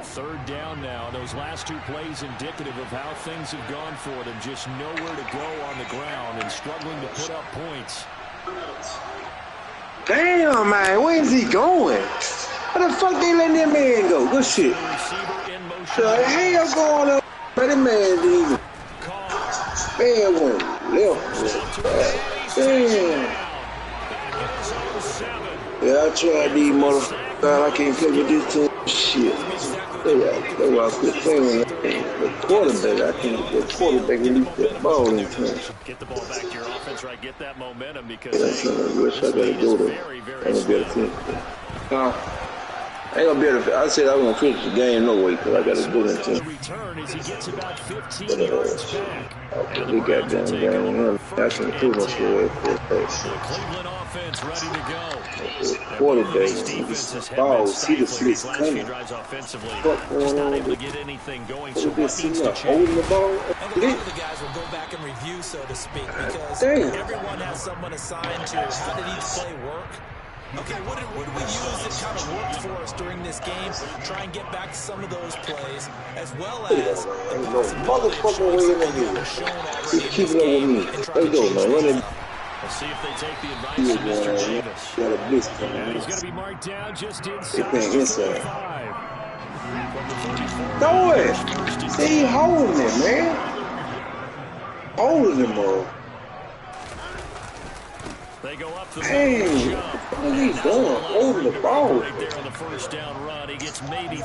third down now. Those last two plays indicative of how things have gone for them. Just nowhere to go on the ground and struggling to put up points. Damn, man. Where is he going? Where the fuck they letting that man go? Good shit. The hell going on? But that man didn't. Man went left. Damn. Yeah, I tried these motherfuckers. I can't play with this team. Shit. That's why I quit playing with the quarterback. I can't get the quarterback release that ball in time. Get the ball back to your offense, right? Get that momentum because I wish I gotta go to. I ain't gonna be able to finish. I ain't gonna be able to. I said I was gonna finish the game no way because I gotta go in time. Return as he gets about 15 yards back. They got down. I can prove my story for a first. Cleveland offense ready to go. Quarterback, ball, see the flick coming. What going on? Able to get anything going. So what needs to change? Holding the ball. And a lot of the guys will go back and review, so to speak, because everyone has someone assigned to how did each play work. Okay, what did we use that kind of worked for us during this game? Try and get back to some of those plays, as well as the motherfucking way in there. He's keeping up with me. Let's go, man. Run it. We'll see if they take the advice of Mr. Davis. Got a blitz coming. And he's going to be marked down just inside. They playing inside. Throw it. See, he holding it, man. Holding him, bro. They go up the hey, what are he doing? Holding the ball. Right there on the first down run. He gets maybe 3.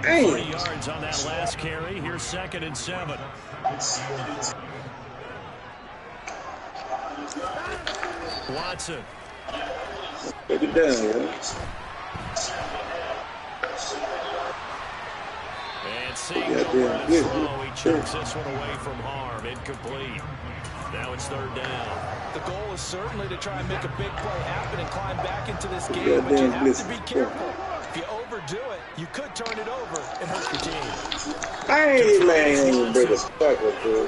Hey. 30 yards on that last carry. Here's 2nd and 7. Watson. Take it down, man. And seeing the slow, he chokes this one away from harm. Incomplete. Now it's 3rd down. The goal is certainly to try and make a big play happen and climb back into this game, but you have to be careful. If you overdo it, you could turn it over and hurt your team. Hey, man, break a tackle, bro.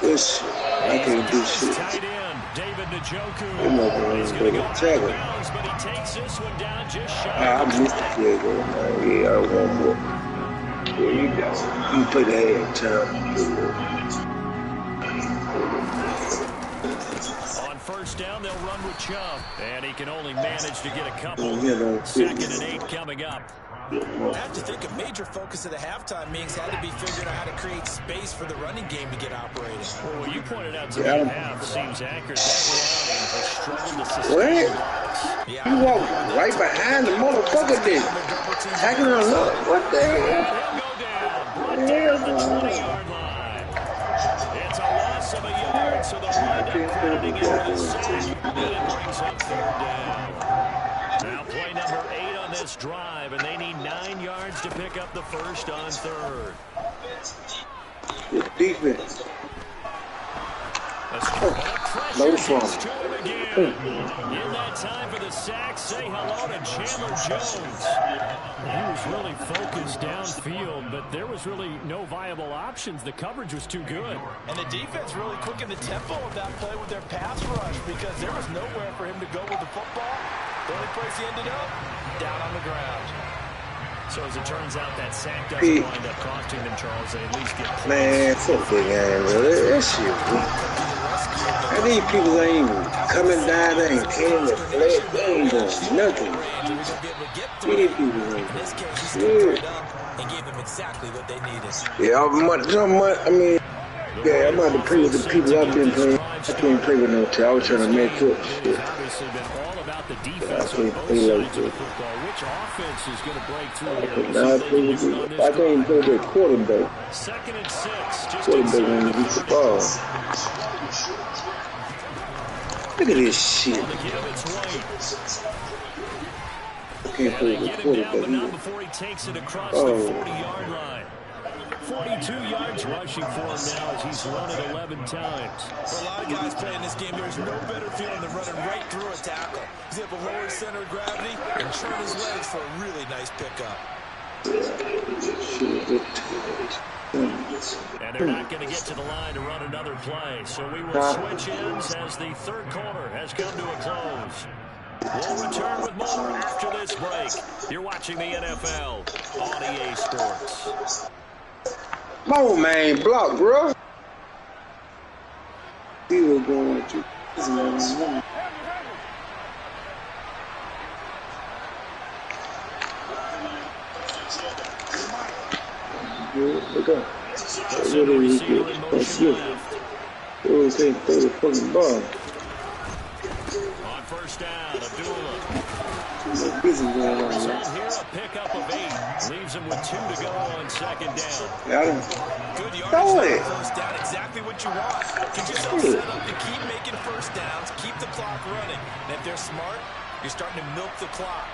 This I can't do shit. Tight end, David Njoku. I'm not going to break a tackle. But he takes this one down just shy. I missed the play, though, man. Yeah, I want more. Yeah, you play the halftime. On first down, they'll run with Chubb, and he can only manage to get a couple. 2nd and 8 coming up. I have to think a major focus of the halftime meetings had to be figuring out how to create space for the running game to get operating. Well, what you pointed out to the half seems accurate. That line has struggled to sustain. What? You walk right behind the motherfucker then. Tagging him up. What the hell? They'll go down. Brought down at the 20-yard line. It's a loss of a yard, so they'll wind up crediting it with a sack. And it brings up 3rd down. Now play number 8 on this drive, and they need 9 yards to pick up the first on 3rd. Good defense. No problem. In that time for the sack, say hello to Chandler Jones. He was really focused downfield, but there was really no viable options. The coverage was too good. And the defense really quickened the tempo of that play with their pass rush because there was nowhere for him to go with the football. The only place he ended up, down on the ground. So as it turns out, that sack doesn't wind up costing them, Charles. They at least get points. Man, fuck that game, bro. That shit, and these people ain't even coming down, they ain't carrying the flag, they ain't doing nothing. These people ain't. Yeah, I mean, yeah, I'm about to play with the people I've been playing. I can't play with no team. I was trying to make up shit. The defense I can't play like that. Which offense is going to break through here? I can't play with that quarterback. 2nd and 6. Just quarterback when he gets the ball. Look at this shit. I can't play with the quarterback either. Before he takes it across the 40-yard line. 42 yards rushing for him now as he's run it 11 times. For a lot of guys playing this game, there's no better feeling than running right through a tackle. He's able to lower his center of gravity and turn his legs for a really nice pickup. And they're not going to get to the line to run another play. So we will switch ends as the 3rd quarter has come to a close. We'll return with more after this break. You're watching the NFL on EA Sports. Come on, man. Block, bro. He was going to. Look up. Center receiver in motion left. Oh, can't throw the fucking ball. On first down, Abdullah. Busy going on, So man. here, a pickup of 8. Leaves him with 2 to go on second down. Got him. Good Throw yardage it. on first down, exactly what you want. Get yourself set up to keep making first downs, keep the clock running. And if they're smart, you're starting to milk the clock.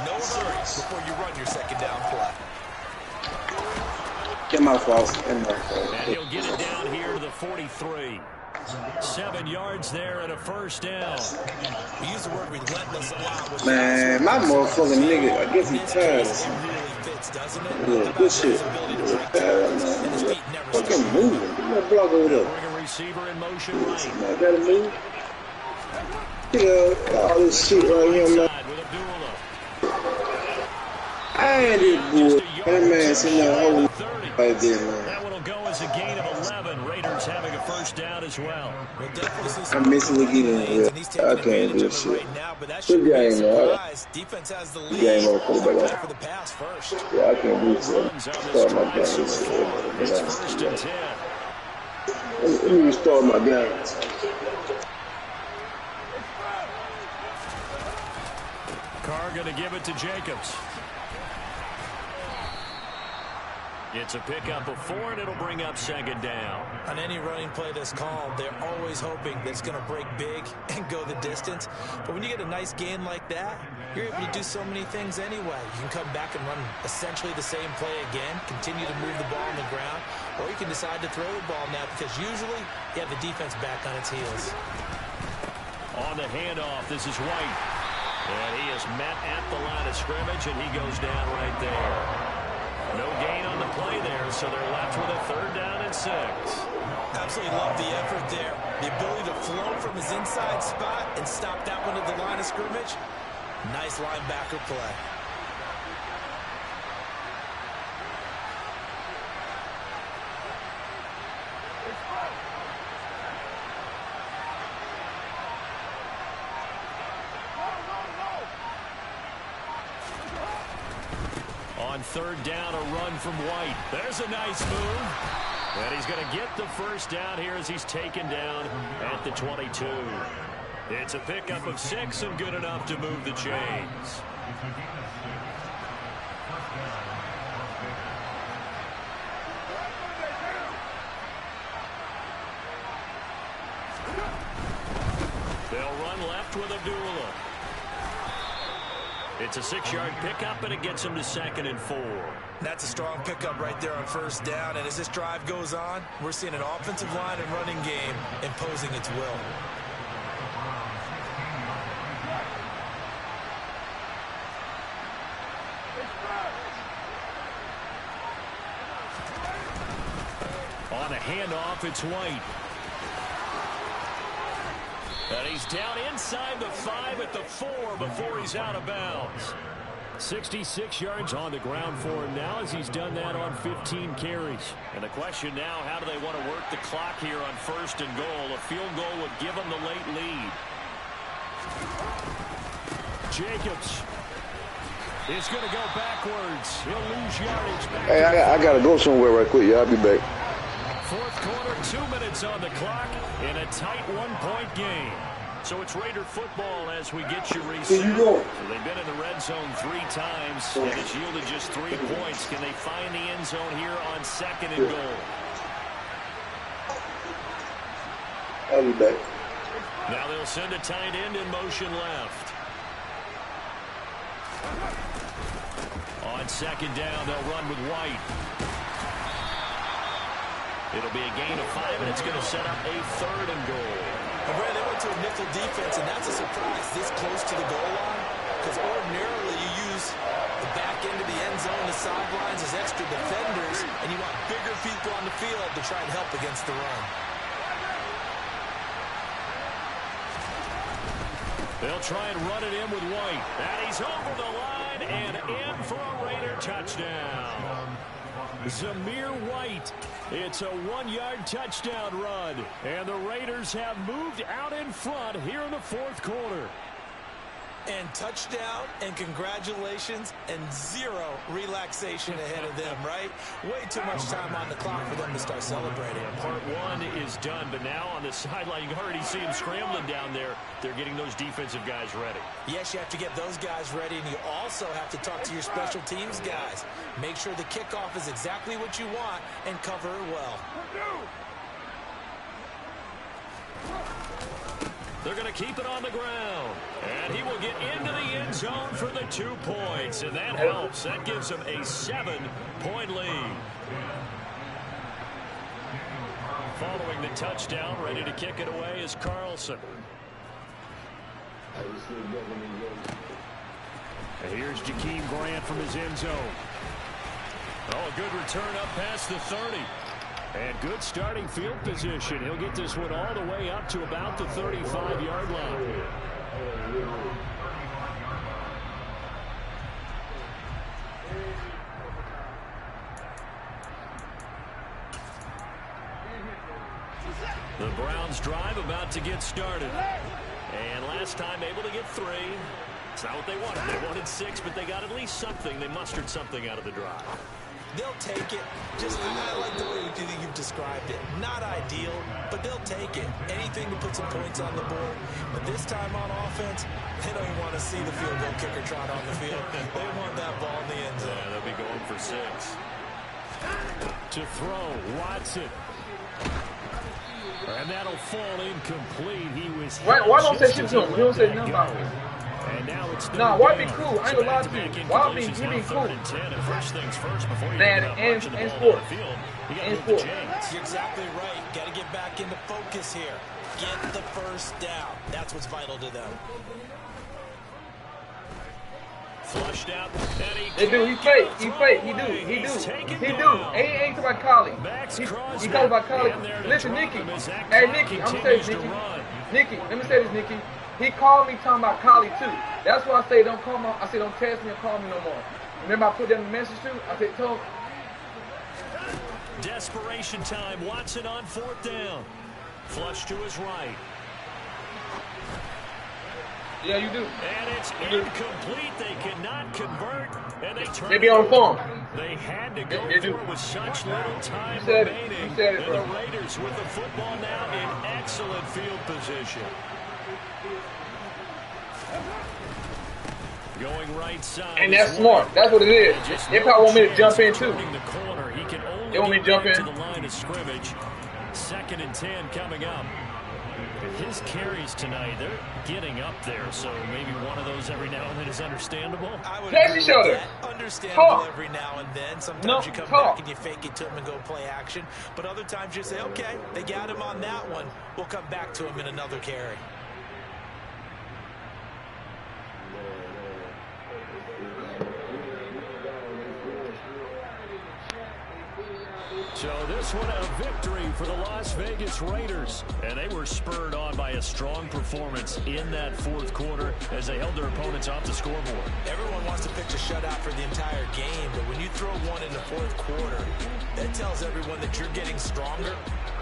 No hurry before you run your second down play. Get my fault. Get my fault. And he'll get it down here to the 43. 7 yards there and a first down. We use the word relentless a lot. With Man, my motherfucking nigga, I guess he tired. It really fits, doesn't it? Yeah, good shit. And his feet never stop. Fucking moving. Get that block over there. Bring a receiver in motion right. I gotta move. All this shit right here, man. Side with Abdullah. I ain't this bull. That man sitting there holding 30. right there, man. That one will go as a gain of 11. Raiders having a first down as well. We'll definitely see some I'm missing again. and he's taking I can't advantage do of it shit. right now, but that Good should be a game, man. surprise. Defense has the Good lead. game over for the Go back. for the pass first. Yeah, I can't do shit. Runs on this Start my drive so game. far. It's first and 10. Let me restart my game. Carr going to give it to Jacobs. It's a pickup of 4, and it'll bring up second down. On any running play that's called, they're always hoping that it's going to break big and go the distance. But when you get a nice gain like that, you're able to do so many things anyway. You can come back and run essentially the same play again, continue to move the ball on the ground, or you can decide to throw the ball now because usually you have the defense back on its heels. On the handoff, this is White. And he is met at the line of scrimmage, and he goes down right there. No gain on the play there, so they're left with a third down and 6. Absolutely love the effort there. The ability to flow from his inside spot and stop that one at the line of scrimmage. Nice linebacker play. On third down, a run from White. There's a nice move. And he's going to get the first down here as he's taken down at the 22. It's a pickup of 6 and good enough to move the chains. They'll run left with Abdullah. It's a 6-yard pickup, and it gets him to 2nd and 4. That's a strong pickup right there on first down. And as this drive goes on, we're seeing an offensive line and running game imposing its will. On a handoff, it's White. And he's down inside the 5 at the 4 before he's out of bounds. 66 yards on the ground for him now as he's done that on 15 carries. And the question now, how do they want to work the clock here on 1st and goal? A field goal would give them the late lead. Jacobs is going to go backwards. He'll lose yardage back. Hey, I got to go somewhere right quick. Yeah, I'll be back. 4th quarter, 2 minutes on the clock in a tight 1-point game. So it's Raider football as we get you reset. Here you go. So they've been in the red zone 3 times, and it's yielded just 3 points. Can they find the end zone here on 2nd and goal? I'll be back. Now they'll send a tight end in motion left. On 2nd down, they'll run with White. It'll be a gain of 5, and it's going to set up a 3rd and goal. And Brad, they went to a nickel defense, and that's a surprise this close to the goal line. Because ordinarily you use the back end of the end zone, the sidelines as extra defenders, and you want bigger people on the field to try and help against the run. They'll try and run it in with White. And he's over the line and in for a Raider touchdown. Zamir White. It's a 1-yard touchdown run. And the Raiders have moved out in front here in the fourth quarter. And touchdown, and congratulations, and zero relaxation ahead of them, right? Way too much time on the clock for them to start celebrating. Part one is done, but now on the sideline, you can already see them scrambling down there. They're getting those defensive guys ready. Yes, you have to get those guys ready, and you also have to talk to your special teams guys. Make sure the kickoff is exactly what you want and cover it well. They're going to keep it on the ground. And he will get into the end zone for the 2 points. And that helps. That gives him a 7-point lead. Following the touchdown, ready to kick it away is Carlson. And here's Jakeem Grant from his end zone. Oh, a good return up past the 30. And good starting field position. He'll get this one all the way up to about the 35-yard line. The Browns drive about to get started. And last time able to get 3. It's not what they wanted. They wanted 6, but they got at least something. They mustered something out of the drive. They'll take it. Just I like the way you've described it. Not ideal, but they'll take it. Anything to put some points on the board. But this time on offense, they don't even want to see the field goal kicker trot on the field. They want that ball in the end zone. Yeah, they'll be going for 6. To throw, Watson. And that'll fall incomplete. He was why don't say shit to him? You don't say nothing about him. And now it's why be cool? I ain't gonna lie to you. Why be cool? First things first before you man, and sport. You're exactly right. Got to get back into focus here. Get the first down. That's what's vital to them. Flushed out. He do. He fake. He fake. He do. He do. He do. Ain't talking about Collie. He talking about Collie. Listen, Nikki. Hey, Nikki. I'm gonna say this, Nikki. Nikki, let me say this, Nikki. He called me talking about Collie too. That's why I say don't call me. I say don't text me or call me no more. Remember I put that in the message too? I said told. Desperation time. Watson on 4th down. Flush to his right. Yeah, you do. And it's incomplete. They cannot convert. And they turn. They be on the phone. They had to go for it with such little time remaining. And the Raiders with the football now in excellent field position. Going right side. And that's smart. That's what it is. They probably want me to jump in too. They want me to jump in. To the line of scrimmage. 2nd and 10 coming up. His carries tonight, they're getting up there, so maybe one of those every now and then is understandable. I would agree with that. Understandable every now and then. Sometimes you come back and you fake it to him and go play action. But other times you say, okay, they got him on that one. We'll come back to him in another carry. So this one a victory for the Las Vegas Raiders. And they were spurred on by a strong performance in that 4th quarter as they held their opponents off the scoreboard. Everyone wants to pitch a shutout for the entire game, but when you throw one in the 4th quarter, that tells everyone that you're getting stronger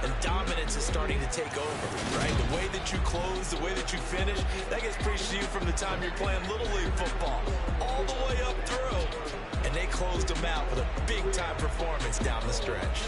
and dominance is starting to take over, right? The way that you close, the way that you finish, that gets preached to you from the time you're playing Little League football all the way up through. And they closed them out with a big-time performance down the stretch.